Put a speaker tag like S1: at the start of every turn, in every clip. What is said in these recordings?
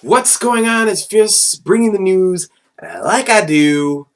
S1: What's going on? It's just bringing the news like I do.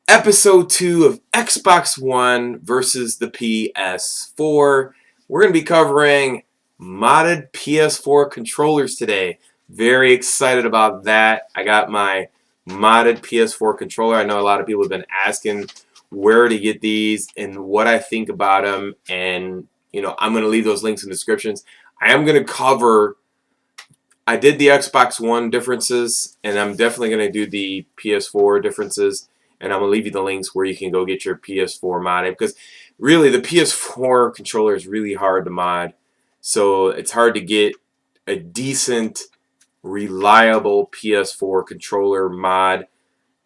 S1: Episode 2 of Xbox One versus the PS4. We're going to be covering modded PS4 controllers today. Very excited about that. I got my modded PS4 controller. I know a lot of people have been asking where to get these and what I think about them. And, I'm going to leave those links in the descriptions. I am going to cover... I did the Xbox One differences, and I'm definitely going to do the PS4 differences, and I'm going to leave you the links where you can go get your PS4 modded, because really the PS4 controller is really hard to mod, so it's hard to get a decent, reliable PS4 controller mod,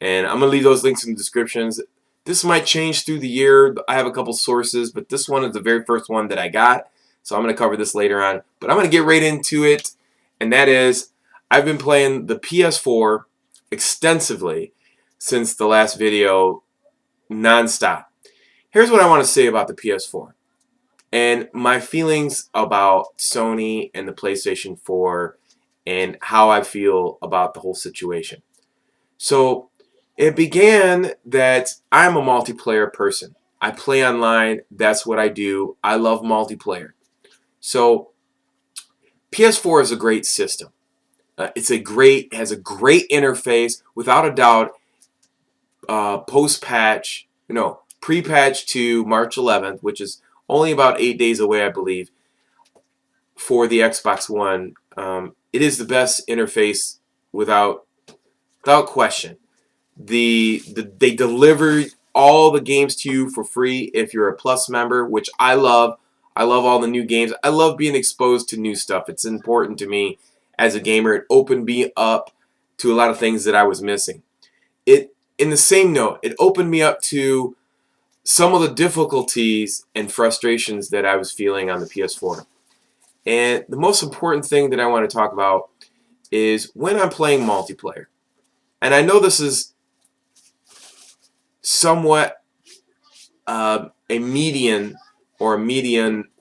S1: and I'm going to leave those links in the descriptions. This might change through the year. I have a couple sources, but this one is the very first one that I got, so I'm going to cover this later on, but I'm going to get right into it. And that is, I've been playing the PS4 extensively since the last video, nonstop. Here's what I want to say about the PS4 and my feelings about Sony and the PlayStation 4 and how I feel about the whole situation. So it began that I'm a multiplayer person. I play online. That's what I do. I love multiplayer. So PS4 is a great system. It has a great interface, without a doubt. Pre-patch to March 11th, which is only about 8 days away, I believe, for the Xbox One. It is the best interface without question. They deliver all the games to you for free if you're a Plus member, which I love. I love all the new games. I love being exposed to new stuff. It's important to me as a gamer. It opened me up to a lot of things that I was missing. In the same note, it opened me up to some of the difficulties and frustrations that I was feeling on the PS4. And the most important thing that I want to talk about is when I'm playing multiplayer. And I know this is somewhat a median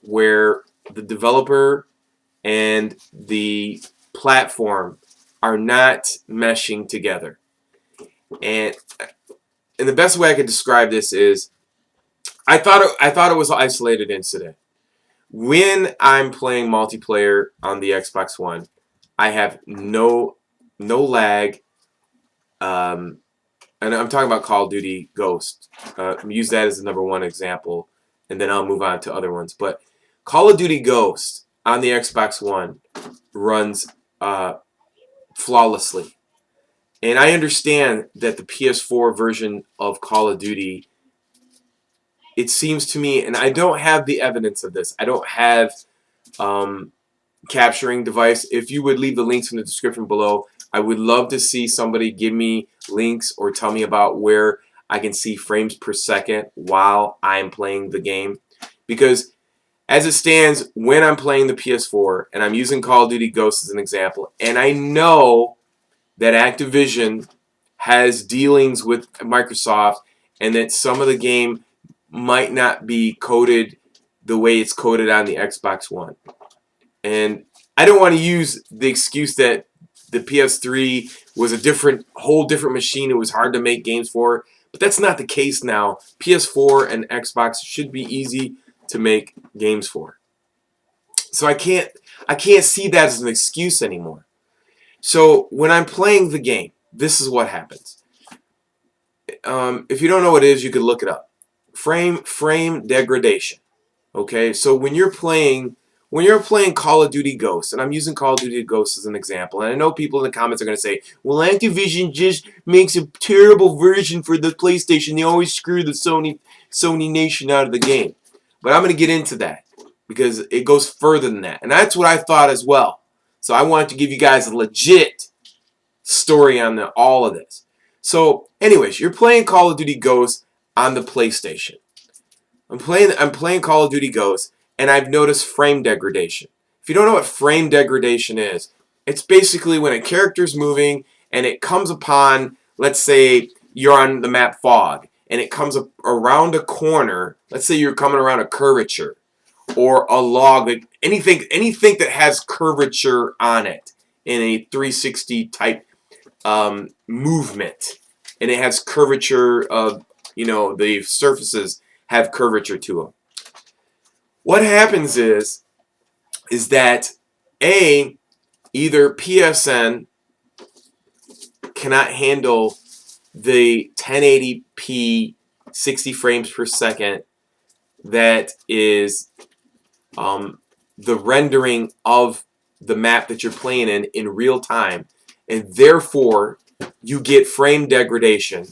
S1: where the developer and the platform are not meshing together. And the best way I could describe this is I thought it was an isolated incident. When I'm playing multiplayer on the Xbox One, I have no lag. And I'm talking about Call of Duty Ghost. Use that as the #1 example, and then I'll move on to other ones. But Call of Duty Ghost on the Xbox One runs flawlessly. And I understand that the PS4 version of Call of Duty, it seems to me, and I don't have the evidence of this, I don't have capturing device. If you would leave the links in the description below, I would love to see somebody give me links or tell me about where I can see frames per second while I'm playing the game. Because as it stands, when I'm playing the PS4, and I'm using Call of Duty Ghosts as an example, and I know that Activision has dealings with Microsoft and that some of the game might not be coded the way it's coded on the Xbox One. And I don't want to use the excuse that the PS3 was a whole different machine. It was hard to make games for, but that's not the case now. PS4 and Xbox should be easy to make games for. So I can't see that as an excuse anymore. So when I'm playing the game, this is what happens. If you don't know what it is, you could look it up. Frame degradation. Okay, so when you're playing Call of Duty Ghosts, and I'm using Call of Duty Ghosts as an example, and I know people in the comments are going to say, well, Activision just makes a terrible version for the PlayStation. They always screw the Sony Nation out of the game. But I'm going to get into that because it goes further than that. And that's what I thought as well. So I wanted to give you guys a legit story on all of this. So anyways, you're playing Call of Duty Ghosts on the PlayStation. I'm playing Call of Duty Ghosts, and I've noticed frame degradation. If you don't know what frame degradation is, it's basically when a character's moving and it comes upon, let's say you're on the map Fog, and it comes up around a corner. Let's say you're coming around a curvature or a log, anything that has curvature on it. in a 360 type movement, and it has curvature of, the surfaces have curvature to them. What happens is that either PSN cannot handle the 1080p 60 frames per second that is the rendering of the map that you're playing in real time, and therefore you get frame degradation.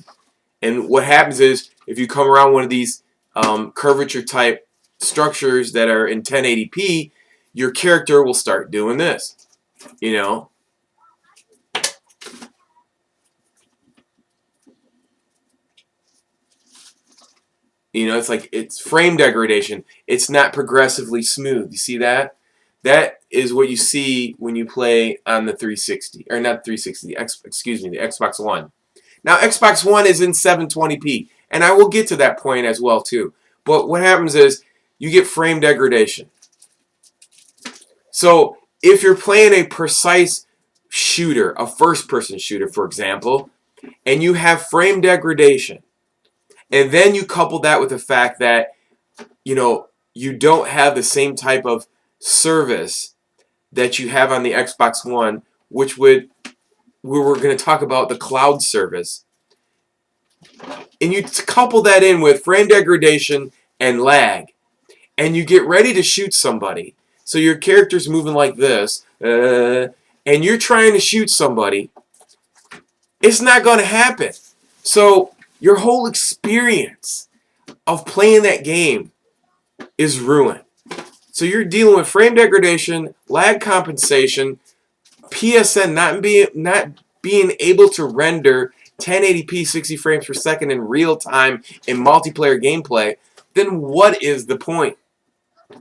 S1: And what happens is, if you come around one of these curvature type structures that are in 1080p, your character will start doing this, it's like it's frame degradation. It's not progressively smooth. You see that? That is what you see when you play on the 360, or not 360. The Xbox One. Now, Xbox One is in 720p, and I will get to that point as well too. But what happens is you get frame degradation. So if you're playing a precise shooter, a first-person shooter, for example, and you have frame degradation, and then you couple that with the fact that, you don't have the same type of service that you have on the Xbox One, which we're going to talk about the cloud service. And you couple that in with frame degradation and lag, and you get ready to shoot somebody. So your character's moving like this, and you're trying to shoot somebody. It's not going to happen. So your whole experience of playing that game is ruined. So you're dealing with frame degradation, lag compensation, PSN not being able to render 1080p 60 frames per second in real time in multiplayer gameplay. Then what is the point?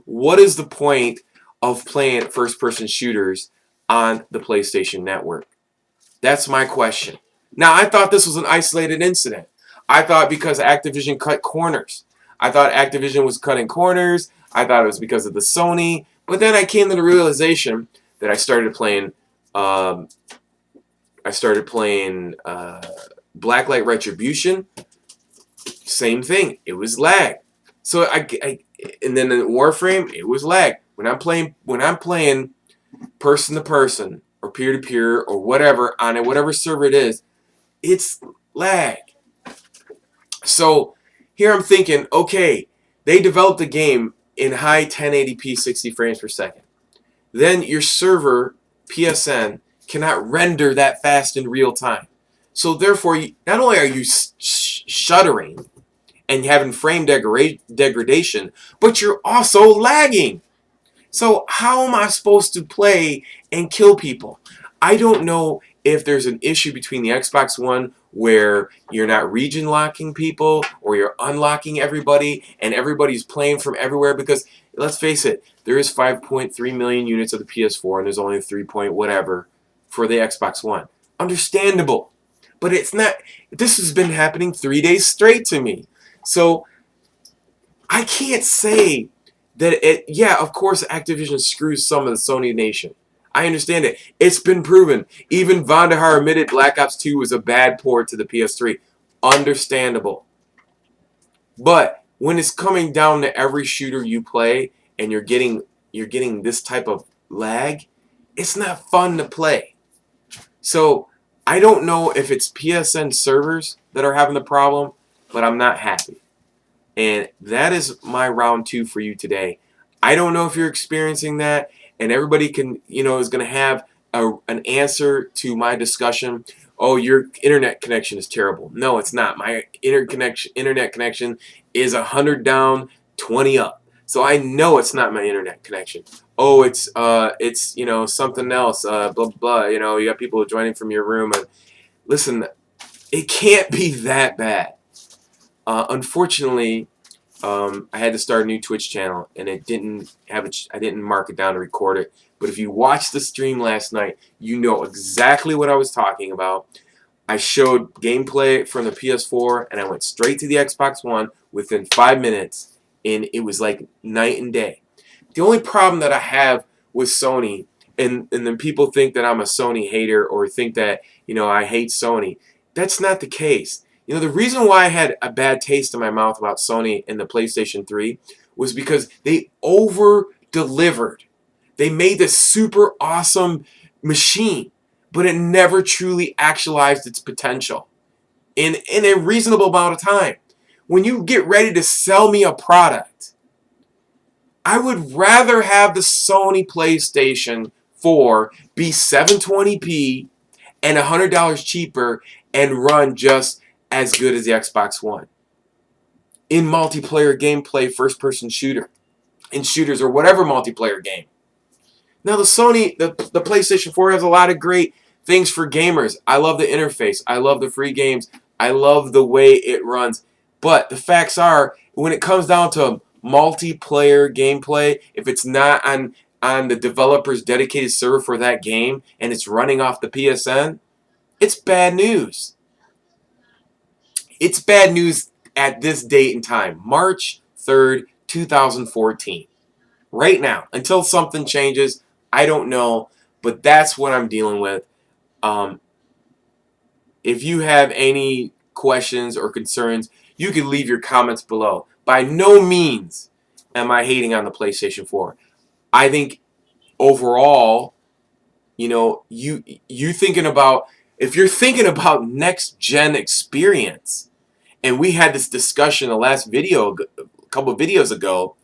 S1: What is the point of playing first-person shooters on the PlayStation Network? That's my question. Now, I thought this was an isolated incident. I thought because Activision cut corners. I thought Activision was cutting corners. I thought it was because of the Sony. But then I came to the realization that I started playing Blacklight Retribution. Same thing. It was lag. So and then in Warframe, it was lag. When I'm playing person to person or peer to peer or whatever on whatever server it is, it's lag. So here I'm thinking, okay, they developed a game in high 1080p 60 frames per second. Then your server, PSN, cannot render that fast in real time. So therefore, not only are you shuddering and having frame degradation, but you're also lagging. So how am I supposed to play and kill people? I don't know if there's an issue between the Xbox One where you're not region locking people or you're unlocking everybody and everybody's playing from everywhere, because let's face it, there is 5.3 million units of the PS4 and there's only 3 point whatever for the Xbox One. Understandable. But it's not, this has been happening 3 days straight to me. So I can't say that yeah, of course Activision screws some of the Sony nation. I understand it. It's been proven. Even Vandahar admitted Black Ops 2 was a bad port to the PS3. Understandable. But when it's coming down to every shooter you play and you're getting this type of lag, it's not fun to play. So I don't know if it's PSN servers that are having the problem, but I'm not happy. And that is my round 2 for you today. I don't know if you're experiencing that, and everybody can, is going to have an answer to my discussion. Oh, your internet connection is terrible. No, it's not. My internet connection is 100 down, 20 up. So I know it's not my internet connection. Oh, it's something else. Blah blah blah. You got people joining from your room. And listen, it can't be that bad. Unfortunately, I had to start a new Twitch channel, and I didn't mark it down to record it. But if you watched the stream last night, you know exactly what I was talking about. I showed gameplay from the PS4, and I went straight to the Xbox One within 5 minutes, and it was like night and day. The only problem that I have with Sony and then people think that I'm a Sony hater or think that, you know, I hate Sony. That's not the case. You know, the reason why I had a bad taste in my mouth about Sony and the PlayStation 3 was because they over-delivered. They made this super awesome machine, but it never truly actualized its potential in a reasonable amount of time. When you get ready to sell me a product, I would rather have the Sony PlayStation 4 be 720p and $100 cheaper and run just as good as the Xbox One in multiplayer gameplay, first-person shooter, in shooters or whatever multiplayer game. Now the PlayStation 4 has a lot of great things for gamers. I love the interface. I love the free games. I love the way it runs. But the facts are, when it comes down to multiplayer gameplay, if it's not on the developer's dedicated server for that game and it's running off the PSN, it's bad news. It's bad news at this date and time, March 3rd, 2014. Right now, until something changes, I don't know, but that's what I'm dealing with. If you have any questions or concerns, you can leave your comments below. By no means am I hating on the PlayStation 4. I think overall, you know, you thinking about, if you're thinking about next gen experience, and we had this discussion in the last video, a couple of videos ago.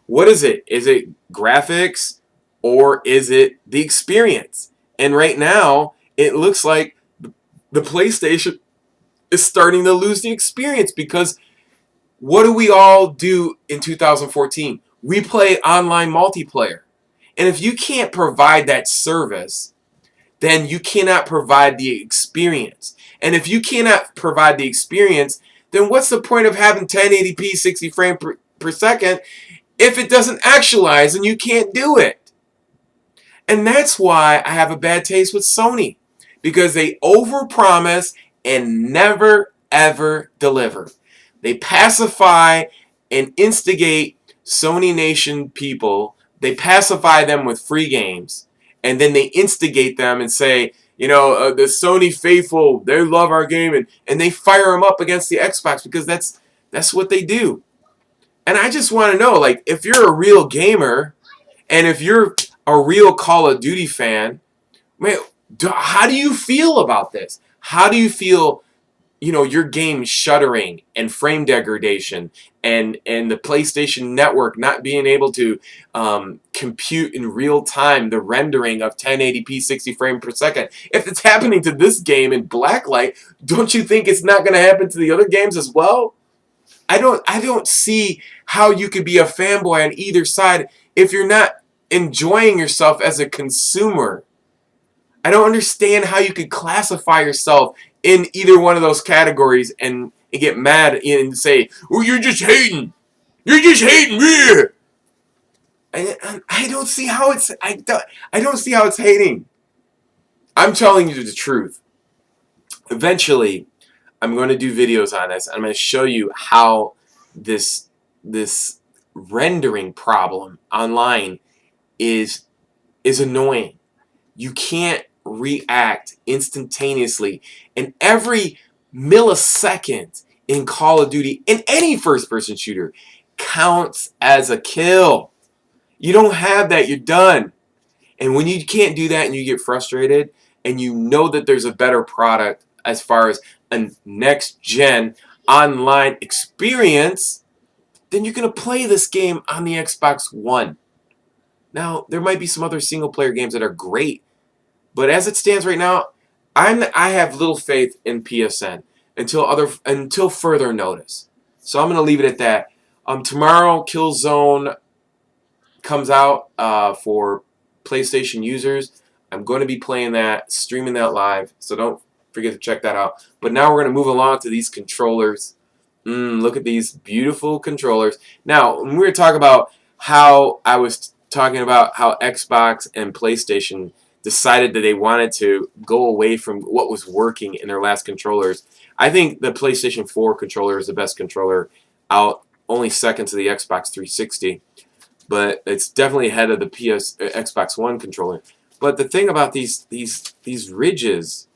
S1: What is it? Is it graphics or is it the experience? And right now, it looks like the PlayStation is starting to lose the experience, because what do we all do in 2014? We play online multiplayer. And if you can't provide that service, then you cannot provide the experience. And if you cannot provide the experience, then what's the point of having 1080p 60 frames per second if it doesn't actualize and you can't do it? And that's why I have a bad taste with Sony, because they overpromise and never ever deliver. They pacify and instigate Sony Nation people. They pacify them with free games, and then they instigate them and say, you know, the Sony faithful, they love our game, and they fire them up against the Xbox, because that's what they do. And I just want to know, like, if you're a real gamer and if you're a real Call of Duty fan, man, how do you feel about this? How do you feel, you know, your game shuddering and frame degradation and the PlayStation Network not being able to compute in real time the rendering of 1080p 60 frames per second? If it's happening to this game in blacklight, don't you think it's not going to happen to the other games as well? I don't see how you could be a fanboy on either side if you're not enjoying yourself as a consumer. I don't understand how you could classify yourself in either one of those categories and get mad and say, "Oh, you're just hating. You're just hating me." I don't see how it's I don't see how it's hating. I'm telling you the truth. Eventually, I'm going to do videos on this. I'm going to show you how this rendering problem online is annoying. You can't react instantaneously, and every millisecond in Call of Duty, in any first-person shooter, counts as a kill. You don't have that, you're done. And when you can't do that and you get frustrated and you know that there's a better product as far as a next-gen online experience, then you're going to play this game on the Xbox One. Now, there might be some other single-player games that are great, but as it stands right now, I have little faith in PSN until further notice. So I'm going to leave it at that. Tomorrow, Killzone comes out for PlayStation users. I'm going to be playing that, streaming that live, so don't forget to check that out. But now we're going to move along to these controllers. Look at these beautiful controllers. Now, when we were talking about how I was talking about how Xbox and PlayStation decided that they wanted to go away from what was working in their last controllers, I think the PlayStation 4 controller is the best controller out, only second to the Xbox 360. But it's definitely ahead of the Xbox One controller. But the thing about these ridges,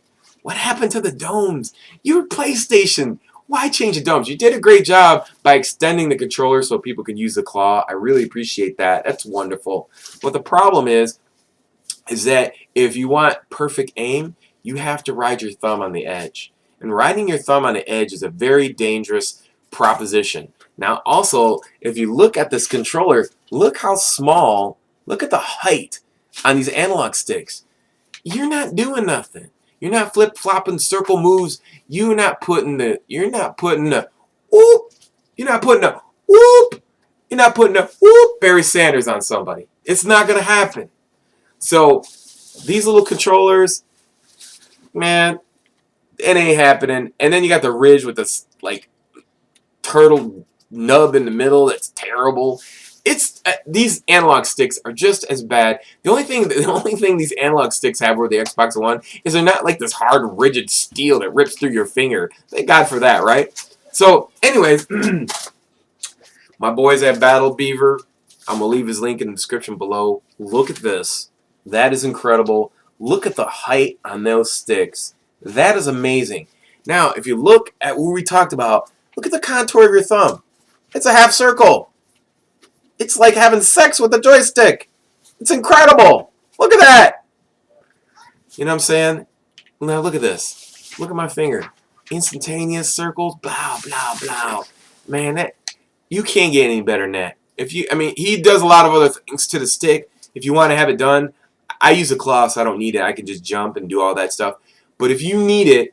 S1: what happened to the domes? You're PlayStation. Why change the domes? You did a great job by extending the controller so people could use the claw. I really appreciate that. That's wonderful. But the problem is that if you want perfect aim, you have to ride your thumb on the edge. And riding your thumb on the edge is a very dangerous proposition. Now, also, if you look at this controller, look how small, look at the height on these analog sticks. You're not doing nothing. You're not flip-flopping circle moves. You're not putting the whoop. You're not putting the whoop. You're not putting the whoop Barry Sanders on somebody. It's not going to happen. So these little controllers, man, it ain't happening. And then you got the ridge with this like turtle nub in the middle. That's terrible. It's these analog sticks are just as bad. The only thing these analog sticks have over the Xbox One is they're not like this hard, rigid steel that rips through your finger. Thank God for that, right? So, anyways, my boys at Battle Beaver, I'm gonna leave his link in the description below. Look at this. That is incredible. Look at the height on those sticks. That is amazing. Now, if you look at what we talked about, look at the contour of your thumb. It's a half circle. It's like having sex with a joystick. It's incredible. Look at that. You know what I'm saying? Now look at this. Look at my finger. Instantaneous circles. Blah, blah, blah. Man, that you can't get any better than that. He does a lot of other things to the stick. If you want to have it done, I use a claw, so I don't need it. I can just jump and do all that stuff. But if you need it,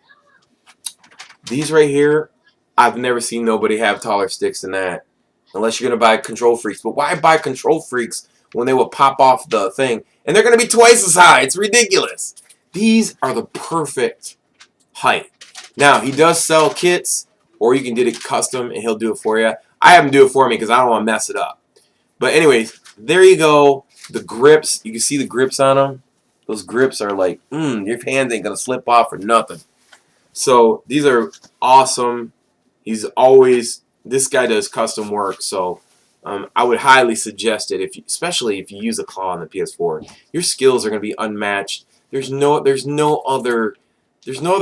S1: these right here, I've never seen nobody have taller sticks than that. Unless you're going to buy Control Freaks. But why buy Control Freaks when they will pop off the thing? And they're going to be twice as high. It's ridiculous. These are the perfect height. Now, he does sell kits, or you can get it custom, and he'll do it for you. I have him do it for me because I don't want to mess it up. But anyways, there you go. The grips, you can see the grips on them. Those grips are like, your hands ain't going to slip off or nothing. So these are awesome. This guy does custom work, so I would highly suggest it, especially if you use a claw on the PS4. Your skills are going to be unmatched. There's no other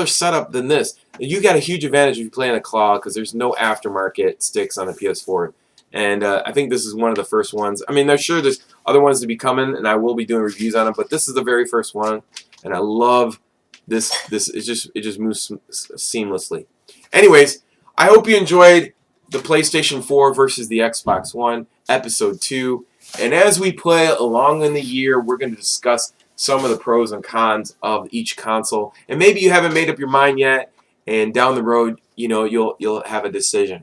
S1: setup than this. You got a huge advantage if you play on a claw because there's no aftermarket sticks on the PS4. And I think this is one of the first ones. I mean, there's other ones to be coming, and I will be doing reviews on them, but this is the very first one, and I love this. It just moves seamlessly. Anyways, I hope you enjoyed the PlayStation 4 versus the Xbox One, Episode 2. And as we play along in the year, we're going to discuss some of the pros and cons of each console. And maybe you haven't made up your mind yet, and down the road, you'll have a decision.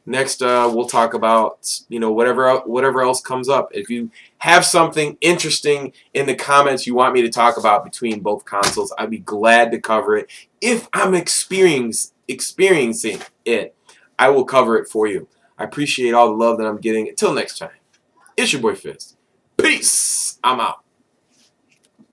S1: Next, we'll talk about whatever else comes up. If you have something interesting in the comments you want me to talk about between both consoles, I'd be glad to cover it. If I'm experiencing it, I will cover it for you. I appreciate all the love that I'm getting. Until next time, it's your boy Fist. Peace. I'm out.